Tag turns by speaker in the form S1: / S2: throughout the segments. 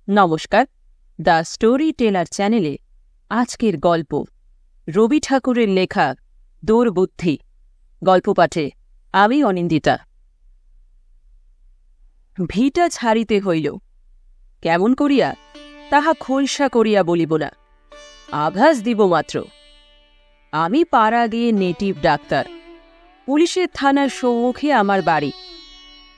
S1: নমস্কার, the story teller চ্যানেলে আজকের গল্প রবি ঠাকুরের লেখা দুর্বুদ্ধি। গল্প পাঠে আমি অনিন্দিতা। ভিটা ছাড়িতে হইল, কেমন করিয়া তাহা খোলসা করিয়া বলিব না, আভাস দিব মাত্র। আমি পাড়া গিয়ে নেটিভ ডাক্তার, পুলিশের থানার সম্মুখে আমার বাড়ি।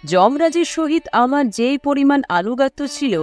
S1: যমরাজের সহিত আমার যেই পরিমাণ আনুগত্য ছিল,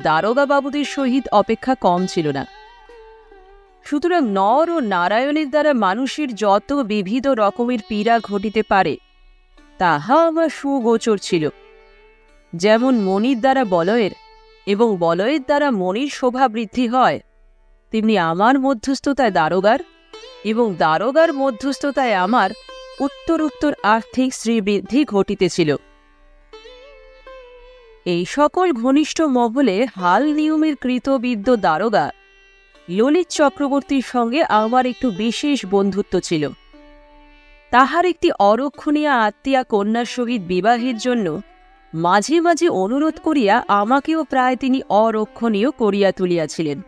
S1: দারোগা বাবুদের সহিত অপেক্ষা কম ছিল না। সুতরাং নর ও নারায়ণের দ্বারা মানুষের যত বিবিধ রকমের পীড়া ঘটিতে পারে তাহা আমার সুগোচর ছিল। যেমন মণির দ্বারা বলয়ের এবং বলয়ের দ্বারা মণির শোভা বৃদ্ধি হয়, তেমনি আমার মধ্যস্থতায় দারোগার এবং দারোগার মধ্যস্থতায় আমার উত্তরোত্তর আর্থিক শ্রীবৃদ্ধি ঘটিতেছিল। এই সকল ঘনিষ্ঠ মহলে হাল নিয়মের কৃতবিদ্য দারোগা ললিত চক্রবর্তীর সঙ্গে আমার একটু বিশেষ বন্ধুত্ব ছিল। তাহার একটি অরক্ষণীয় আত্মীয়া কন্যার সহিত বিবাহের জন্য মাঝে মাঝে অনুরোধ করিয়া আমাকেও প্রায় তিনি অরক্ষণীয় করিয়া তুলিয়াছিলেন।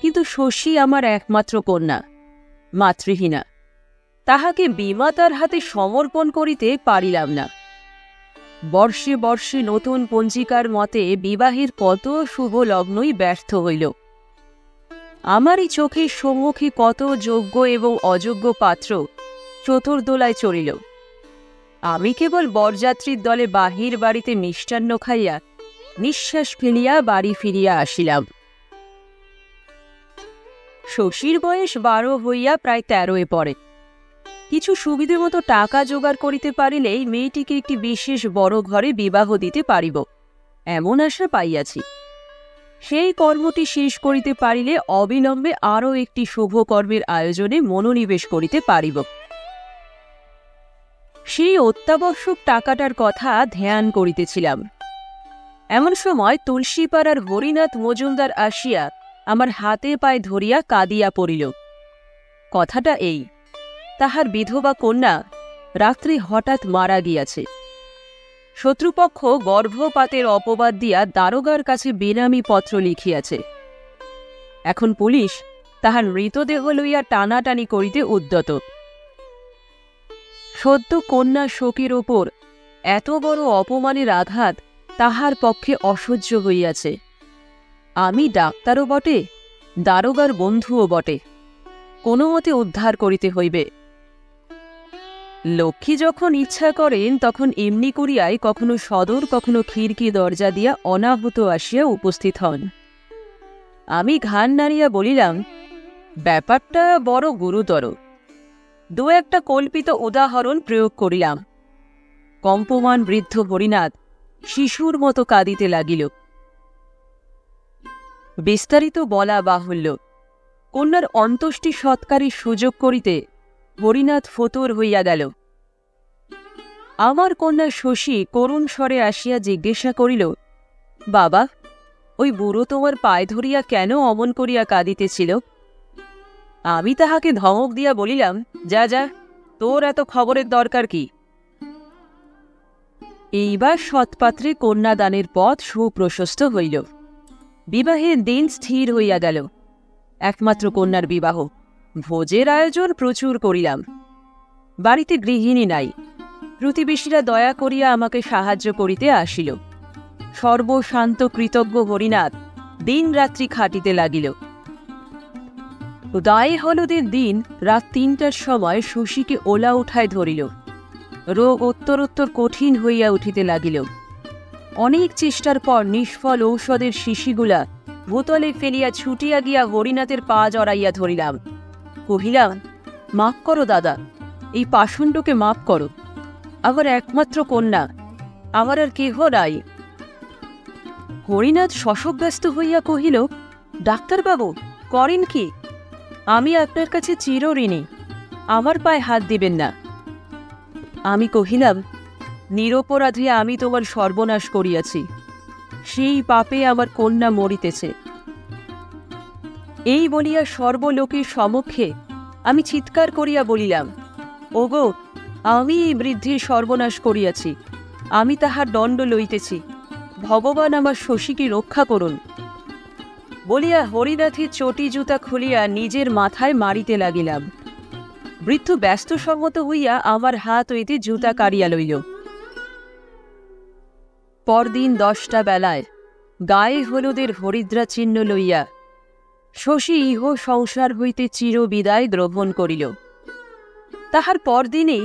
S1: কিন্তু শশী আমার একমাত্র কন্যা, মাতৃহীনা, তাহাকে বিমাতার হাতে সমর্পণ করিতে পারিলাম না। বর্ষে বর্ষে নতুন পঞ্জিকার মতে বিবাহের কত শুভ লগ্নই ব্যর্থ হইল। আমারই চোখের সম্মুখে কত যোগ্য এবং অযোগ্য পাত্র চতুর্দোলায় চড়িল। আমি কেবল বরযাত্রীর দলে বাহির বাড়িতে মিষ্টান্ন খাইয়া নিঃশ্বাস ফেলিয়া বাড়ি ফিরিয়া আসিলাম। শশীর বয়স 12 হইয়া প্রায় 13-এ পড়ে। কিছু সুবিধে মতো টাকা জোগাড় করিতে পারিলেই মেয়েটিকে একটি বিশেষ বড় ঘরে বিবাহ দিতে পারিব, এমন আশা পাইয়াছি। সেই কর্মটি শেষ করিতে পারিলে অবিলম্বে আরও একটি শুভ কর্মের আয়োজনে মনোনিবেশ করিতে পারিব। সেই অত্যাবশ্যক টাকাটার কথা ধ্যান করিতেছিলাম। এমন সময় তুলসীপাড়ার হরিনাথ মজুমদার আসিয়া আমার হাতে পায়ে ধরিয়া কাঁদিয়া পড়িল। কথাটা এই, তাহার বিধবা কন্যা রাত্রি হঠাৎ মারা গিয়াছে। শত্রুপক্ষ গর্ভপাতের অপবাদ দিয়া দারোগার কাছে বেনামি পত্র লিখিয়াছে। এখন পুলিশ তাহার মৃতদেহ লইয়া টানাটানি করিতে উদ্যত। সদ্য কন্যা শোকের ওপর এত বড় অপমানের আঘাত তাহার পক্ষে অসহ্য হইয়াছে। আমি ডাক্তারও বটে, দারোগার বন্ধুও বটে, কোনো মতে উদ্ধার করিতে হইবে। লক্ষ্মী যখন ইচ্ছা করেন তখন এমনি করিয়াই কখনো সদর কখনো খিড়কি দরজা দিয়া অনাহূত আসিয়া উপস্থিত হন। আমি ঘাড় নাড়িয়া বলিলাম, ব্যাপারটা বড় গুরুতর। দু একটা কল্পিত উদাহরণ প্রয়োগ করিলাম। কম্পমান বৃদ্ধ হরিনাথ শিশুর মতো কাঁদিতে লাগিল। বিস্তারিত বলা বাহুল্য। কন্যার অন্ত্যেষ্টি সৎকারের সুযোগ করিতে হরিনাথ ফতুর হইয়া গেল। আমার কন্যা শশী করুণ স্বরে আসিয়া জিজ্ঞাসা করিল, বাবা, ওই বুড়ো তোমার পায়ে ধরিয়া কেন অমন করিয়া কাঁদিতেছিল? আমি তাহাকে ধমক দিয়া বলিলাম, যা যা, তোর এত খবরের দরকার কি? এইবার সৎপাত্রে কন্যাদানের পথ সুপ্রশস্ত হইল। বিবাহের দিন স্থির হইয়া গেল। একমাত্র কন্যার বিবাহ। ভোজের আয়োজন প্রচুর করিলাম। বাড়িতে গৃহিণী নাই। প্রতিবেশীরা দয়া করিয়া আমাকে সাহায্য করিতে আসিল। সর্বশান্ত কৃতজ্ঞ হরিনাথ দিন রাত্রি খাটিতে লাগিল। দায়ে হলুদের দিন রাত 3টার সময় শশীকে ওলা উঠায় ধরিল। রোগ উত্তরোত্তর কঠিন হইয়া উঠিতে লাগিল। অনেক চেষ্টার পর নিষ্ফল ঔষধের শিশিগুলা বোতলে ফেলিয়া ছুটিয়া গিয়া হরিনাথের পা জড়াইয়া ধরিলাম। কহিলাম, মাপ করো দাদা, এই পাষণ্ডকে মাপ করো। আমার একমাত্র কন্যা, আমার আর কেহ নাই। হরিনাথ শশব্যস্ত হইয়া কহিল, ডাক্তারবাবু, করেন কি? আমি আপনার কাছে চিরঋণী, আমার পায়ে হাত দিবেন না। আমি কহিলাম, নিরপরাধে আমি তোমার সর্বনাশ করিয়াছি, সেই পাপে আমার কন্যা মরিতেছে। এই বলিয়া সর্বলোকের সমক্ষে আমি চিৎকার করিয়া বলিলাম, ওগো, আমি এই বৃদ্ধির সর্বনাশ করিয়াছি, আমি তাহার দণ্ড লইতেছি, ভগবান আমার শশীকে রক্ষা করুন বলিয়া হরিনাথের চটি জুতা খুলিয়া নিজের মাথায় মারিতে লাগিলাম। বৃদ্ধ ব্যস্তসম্মত হইয়া আমার হাত হইতে জুতা কাড়িয়া লইল। পরদিন 10টা বেলায় গায়ে হলুদের হরিদ্রা চিহ্ন লইয়া শশী ইহ সংসার হইতে চিরবিদায় গ্রহণ করিল। তাহার পরদিনেই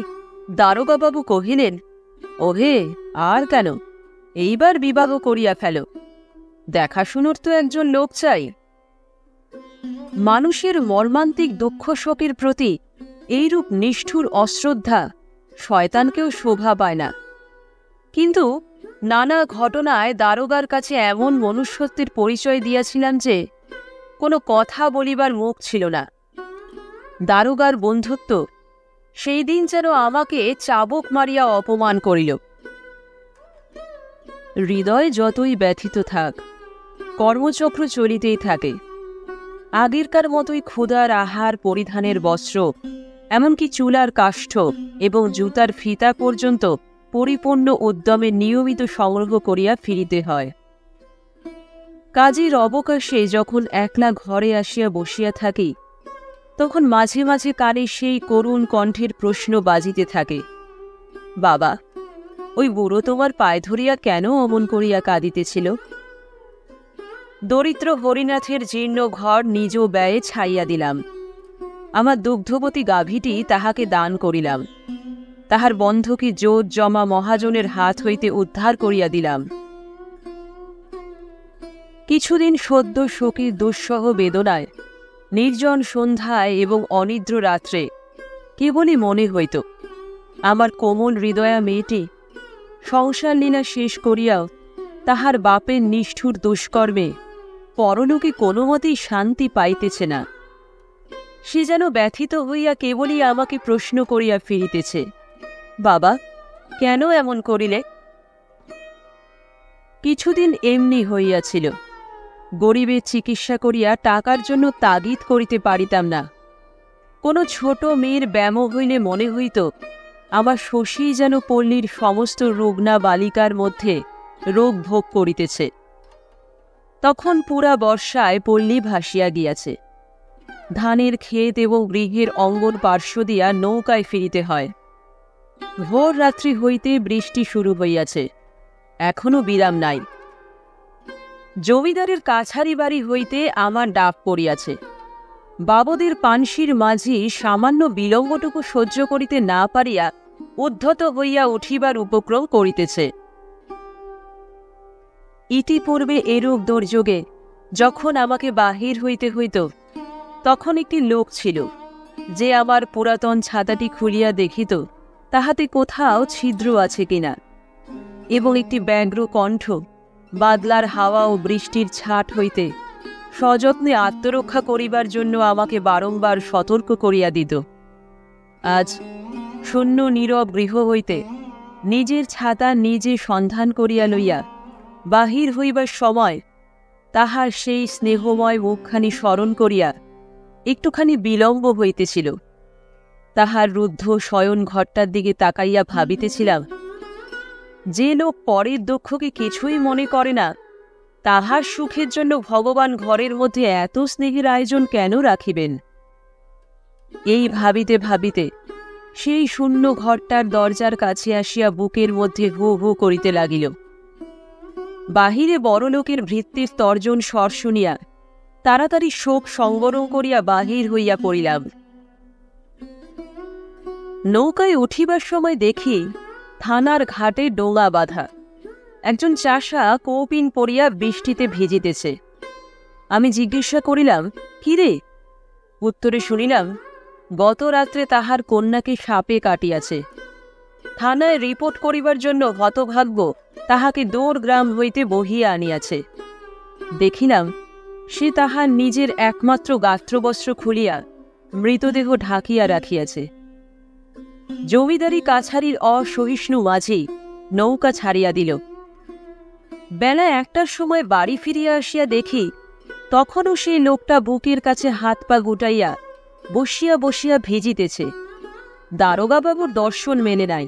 S1: দারোগাবাবু কহিলেন, ওহে, আর কেন, এইবার বিবাহ করিয়া ফেল, দেখাশুনোর তো একজন লোক চাই। মানুষের মর্মান্তিক দুঃখ শোকের প্রতি এইরূপ নিষ্ঠুর অশ্রদ্ধা শয়তানকেও শোভা পায় না। কিন্তু নানা ঘটনায় দারোগার কাছে এমন মনুষ্যত্বের পরিচয় দিয়াছিলাম যে কোনো কথা বলিবার মুখ ছিল না। দারোগার বন্ধুত্ব সেই দিন যেন আমাকে চাবুক মারিয়া অপমান করিল। হৃদয় যতই ব্যথিত থাক, কর্মচক্র চলিতেই থাকে। আগেরকার মতোই ক্ষুধার আহার, পরিধানের বস্ত্র, এমনকি চুলার কাষ্ঠ এবং জুতার ফিতা পর্যন্ত পরিপূর্ণ উদ্যমে নিয়মিত সংগ্রহ করিয়া ফিরিতে হয়। কাজের অবকাশে যখন একলা ঘরে আসিয়া বসিয়া থাকি, তখন মাঝে মাঝে কানে সেই করুণ কণ্ঠের প্রশ্ন বাজিতে থাকে, বাবা, ওই বুড়ো তোমার পায়ে ধরিয়া কেন অমন করিয়া কাঁদিতেছিল? দরিদ্র হরিনাথের জীর্ণ ঘর নিজ ব্যয়ে ছাইয়া দিলাম। আমার দুগ্ধবতী গাভীটি তাহাকে দান করিলাম। তাহার বন্ধকি জোট জমা মহাজনের হাত হইতে উদ্ধার করিয়া দিলাম। কিছুদিন সদ্য শোকের দুঃসহ বেদনায় নির্জন সন্ধ্যায় এবং অনিদ্র রাত্রে কেবলই মনে হইত আমার কোমল হৃদয়া মেয়েটি সংসার লীলা শেষ করিয়াও তাহার বাপের নিষ্ঠুর দুষ্কর্মে পরলোকে কোনো মতেই শান্তি পাইতেছে না। সে যেন ব্যথিত হইয়া কেবলই আমাকে প্রশ্ন করিয়া ফিরিতেছে, বাবা, কেন এমন করিলে? কিছুদিন এমনি হইয়াছিল। গরিবের চিকিৎসা করিয়া টাকার জন্য তাগিদ করিতে পারিতাম না। কোনো ছোট মেয়ের ব্যাম হইলে মনে হইত আমার শশী যেন পল্লীর সমস্ত রুগ্না বালিকার মধ্যে রোগ ভোগ করিতেছে। তখন পুরা বর্ষায় পল্লী ভাসিয়া গিয়াছে। ধানের ক্ষেত এবং গৃহের অঙ্গন পার্শ্ব দিয়া নৌকায় ফিরিতে হয়। ভোর রাত্রি হইতে বৃষ্টি শুরু হইয়াছে, এখনো বিরাম নাই। জমিদারের কাছারি বাড়ি হইতে আমার ডাক পড়িয়াছে। বাবদের পানসির মাঝি সামান্য বিলম্বটুকু সহ্য করিতে না পারিয়া উদ্ধত হইয়া উঠিবার উপক্রম করিতেছে। ইতিপূর্বে এরূপ দুর্যোগে যখন আমাকে বাহির হইতে হইত, তখন একটি লোক ছিল যে আমার পুরাতন ছাতাটি খুলিয়া দেখিত তাহাতে কোথাও ছিদ্র আছে কিনা, এবং একটি ব্যগ্র কণ্ঠ বাদলার হাওয়া ও বৃষ্টির ছাট হইতে সযত্নে আত্মরক্ষা করিবার জন্য আমাকে বারংবার সতর্ক করিয়া দিত। আজ শূন্য নীরব গৃহ হইতে নিজের ছাতা নিজে সন্ধান করিয়া লইয়া বাহির হইবার সময় তাহার সেই স্নেহময় মুখখানি স্মরণ করিয়া একটুখানি বিলম্ব হইতেছিল। তাহার রুদ্ধ শয়ন ঘরটার দিকে তাকাইয়া ভাবিতেছিলাম, যে লোক পরের দুঃখকে কিছুই মনে করে না, তাহার সুখের জন্য ভগবান ঘরের মধ্যে এত স্নেহের আয়োজন কেন রাখিবেন? এই ভাবিতে ভাবিতে সেই শূন্য ঘরটার দরজার কাছে আসিয়া বুকের মধ্যে হু হু করিতে লাগিল। বাহিরে বড়লোকের ভৃত্যের তর্জন স্বর শুনিয়া তাড়াতাড়ি শোক সংবরণ করিয়া বাহির হইয়া পড়িলাম। নৌকায় উঠিবার সময় দেখি থানার ঘাটে ডোঙা বাঁধা। একজন চাষা কৌপিন পরিয়া বৃষ্টিতে ভিজিতেছে। আমি জিজ্ঞাসা করিলাম, কি রে? উত্তরে শুনিলাম, গত রাত্রে তাহার কন্যাকে সাপে কাটিয়াছে। থানায় রিপোর্ট করিবার জন্য হতভাগ্য তাহাকে দূর গ্রাম হইতে বহিয়া আনিয়াছে। দেখিলাম সে তাহার নিজের একমাত্র গাত্রবস্ত্র খুলিয়া মৃতদেহ ঢাকিয়া রাখিয়াছে। জমিদারি কাছারির অসহিষ্ণু মাঝি নৌকা ছাড়িয়া দিল। বেলা 1টার সময় বাড়ি ফিরিয়া আসিয়া দেখি তখনও সেই লোকটা বুকের কাছে হাত পা গুটাইয়া বসিয়া বসিয়া ভিজিতেছে। দারোগাবাবুর দর্শন মেলে নাই।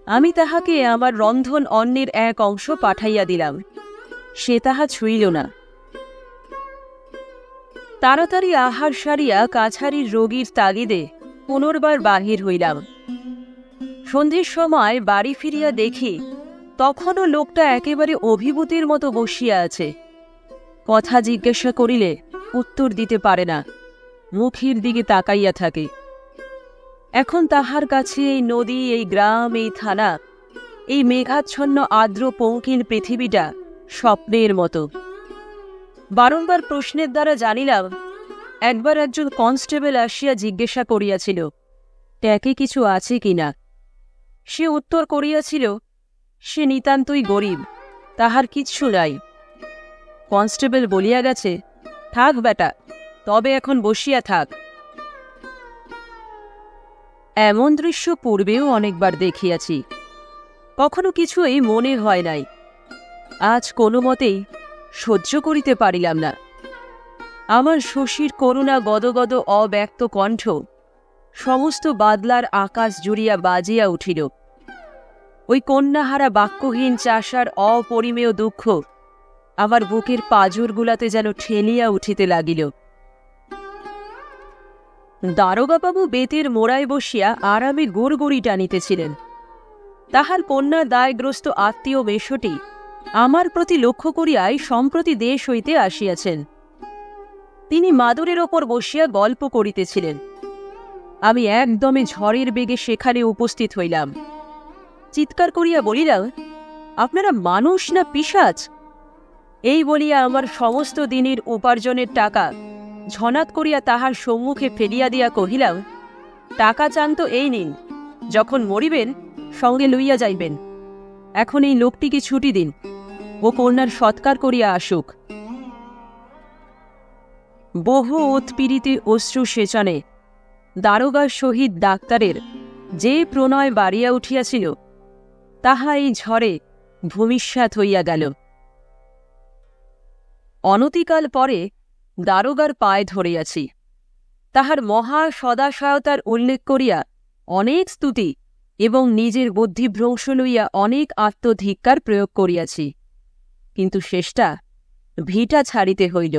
S1: আমি তাহাকে আমার রন্ধন অন্নের এক অংশ পাঠাইয়া দিলাম। সে তাহা ছুঁইল না। তাড়াতাড়ি আহার সারিয়া কাছারির রোগীর তাগিদে পুনর্বার বাহির হইলাম। সন্ধ্যের সময় বাড়ি ফিরিয়া দেখি তখনও লোকটা একেবারে অভিভূতির মতো বসিয়া আছে। কথা জিজ্ঞাসা করিলে উত্তর দিতে পারে না, মুখের দিকে তাকাইয়া থাকে। এখন তাহার কাছে এই নদী, এই গ্রাম, এই থানা, এই মেঘাচ্ছন্ন আর্দ্র পঙ্কিল পৃথিবীটা স্বপ্নের মতো। বারংবার প্রশ্নের দ্বারা জানিলাম, একবার একজন কনস্টেবল আসিয়া জিজ্ঞাসা করিয়াছিল ট্যাকে কিছু আছে কিনা। সে উত্তর করিয়াছিল সে নিতান্তই গরিব, তাহার কিচ্ছু নাই। কনস্টেবল বলিয়া গেছে, থাক বেটা, তবে এখন বসিয়া থাক। এমন দৃশ্য পূর্বেও অনেকবার দেখিয়াছি, কখনো কিছুই মনে হয় নাই। আজ কোনো মতেই সহ্য করিতে পারিলাম না। আমার শশীর করুণা গদগদ অব্যক্ত কণ্ঠ সমস্ত বাদলার আকাশ জুড়িয়া বাজিয়া উঠিল। ওই কন্যাহারা বাক্যহীন চাষার অপরিমেয় দুঃখ আমার বুকের পাঁজরগুলাতে যেন ঠেলিয়া উঠিতে লাগিল। দারোগাবাবু বেতের মোড়ায় বসিয়া আরামে গুড়গুড়ি টানিতেছিলেন। তাহার কন্যা দায়গ্রস্ত আত্মীয় মেশটি আমার প্রতি লক্ষ্য করিয়াই সম্প্রতি দেশ হইতে আসিয়াছেন। তিনি মাদুরের ওপর বসিয়া গল্প করিতেছিলেন। আমি একদমে ঝড়ের বেগে সেখানে উপস্থিত হইলাম। চিৎকার করিয়া বলিলাম, আপনারা মানুষ না পিশাচ? এই বলিয়া আমার সমস্ত দিনের উপার্জনের টাকা ঝনাত করিয়া তাহার সম্মুখে ফেলিয়া দিয়া কহিলাম, টাকা চান তো এই নিন, যখন মরিবেন সঙ্গে লইয়া যাইবেন। এখন এই লোকটিকে ছুটি দিন, ও কন্যার সৎকার করিয়া আসুক। বহু উৎপীড়িতে অশ্রু সেচনে দারোগার সহিত ডাক্তারের যে প্রণয় বাড়িয়া উঠিয়াছিল, তাহা এই ঝড়ে ভূমিষ্যাৎ হইয়া গেল। অনতিকাল পরে দারোগার পায়ে ধরিয়াছি। তাহার মহা সদাশয়তার উল্লেখ করিয়া অনেক স্তুতি এবং নিজের বুদ্ধিভ্রংশ লইয়া অনেক আত্মধিক্কার প্রয়োগ করিয়াছি, কিন্তু শেষটা ভিটা ছাড়িতে হইল।